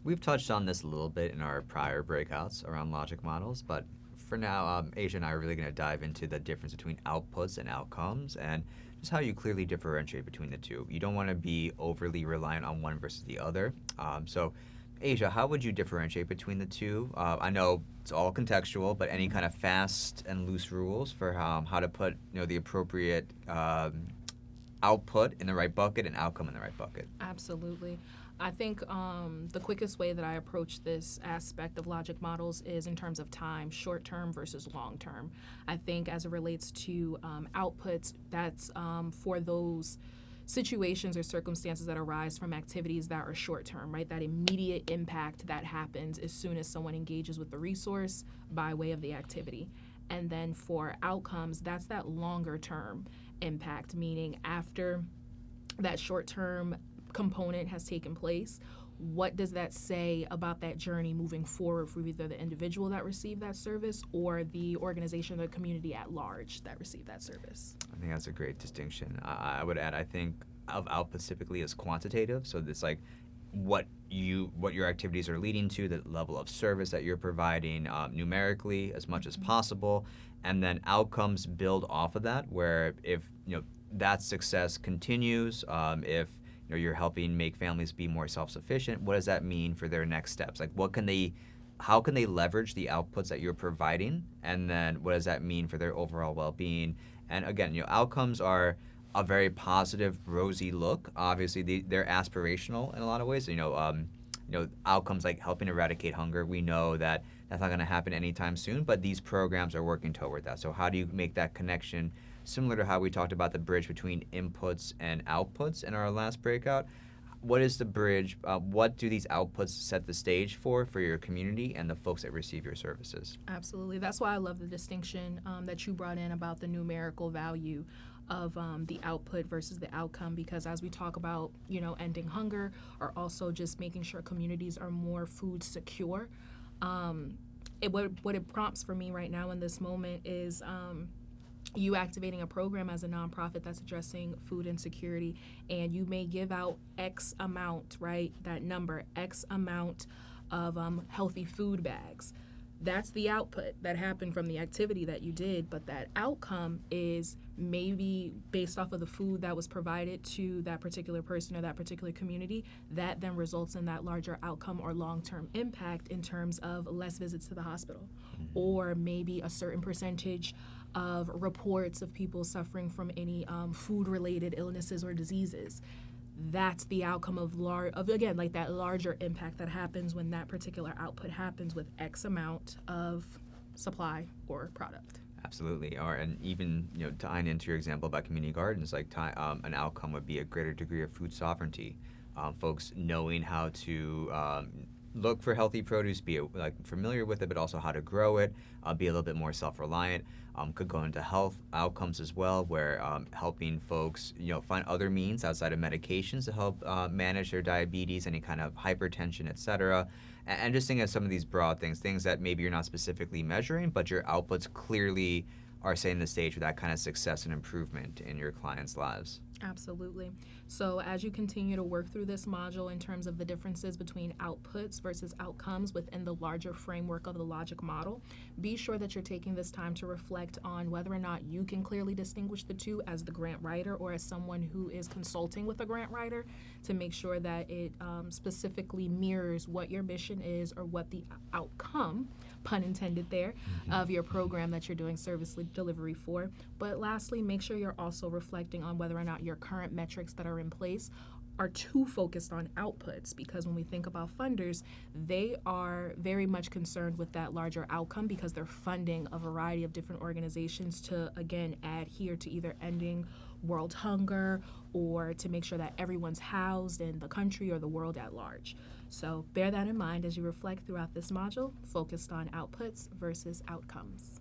We've touched on this a little bit in our prior breakouts around logic models, but for now, Asia and I are really going to dive into the difference between outputs and outcomes and just how you clearly differentiate between the two. You don't want to be overly reliant on one versus the other. So, Asia, how would you differentiate between the two? I know it's all contextual, but any kind of fast and loose rules for how to put the appropriate output in the right bucket and outcome in the right bucket? Absolutely. I think the quickest way that I approach this aspect of logic models is in terms of time, short term versus long term. I think as it relates to outputs, that's for those situations or circumstances that arise from activities that are short term, right? That immediate impact that happens as soon as someone engages with the resource by way of the activity. And then for outcomes, that's that longer term impact, meaning after that short term component has taken place, what does that say about that journey moving forward for either the individual that received that service or the organization or the community at large that received that service? I think that's a great distinction. I would add, I think of output typically as quantitative, so it's like what your activities are leading to, the level of service that you're providing numerically as much as possible, and then outcomes build off of that. Where if that success continues, if you're helping make families be more self-sufficient, what does that mean for their next steps? Like how can they leverage the outputs that you're providing, and then what does that mean for their overall well-being? And again, outcomes are a very positive, rosy look. Obviously, they're aspirational in a lot of ways. Outcomes like helping eradicate hunger. We know that that's not going to happen anytime soon, but these programs are working toward that. So how do you make that connection? Similar to how we talked about the bridge between inputs and outputs in our last breakout, what is the bridge? What do these outputs set the stage for your community and the folks that receive your services? Absolutely. That's why I love the distinction that you brought in about the numerical value of the output versus the outcome, because as we talk about, ending hunger or also just making sure communities are more food secure, what it prompts for me right now in this moment is you activating a program as a nonprofit that's addressing food insecurity, and you may give out X amount, right? That number, X amount of healthy food bags. That's the output that happened from the activity that you did, but that outcome is maybe based off of the food that was provided to that particular person or that particular community, that then results in that larger outcome or long-term impact in terms of less visits to the hospital, or maybe a certain percentage of reports of people suffering from any food-related illnesses or diseases. That's the outcome of again, like that larger impact that happens when that particular output happens with X amount of supply or product. Absolutely. And even tying into your example about community gardens, like an outcome would be a greater degree of food sovereignty. Folks knowing how to look for healthy produce, be familiar with it, but also how to grow it, be a little bit more self-reliant. Could go into health outcomes as well, where helping folks find other means outside of medications to help manage their diabetes, any kind of hypertension, etc. And just thinking of some of these broad things that maybe you're not specifically measuring, but your outputs clearly are setting the stage for that kind of success and improvement in your clients' lives. Absolutely. So as you continue to work through this module in terms of the differences between outputs versus outcomes within the larger framework of the logic model, be sure that you're taking this time to reflect on whether or not you can clearly distinguish the two as the grant writer or as someone who is consulting with a grant writer, to make sure that it specifically mirrors what your mission is or what the outcome, pun intended there, of your program that you're doing service delivery for. But lastly, make sure you're also reflecting on whether or not your current metrics that are in place are too focused on outputs, because when we think about funders, they are very much concerned with that larger outcome because they're funding a variety of different organizations to, again, adhere to either ending world hunger or to make sure that everyone's housed in the country or the world at large. So bear that in mind as you reflect throughout this module, focused on outputs versus outcomes.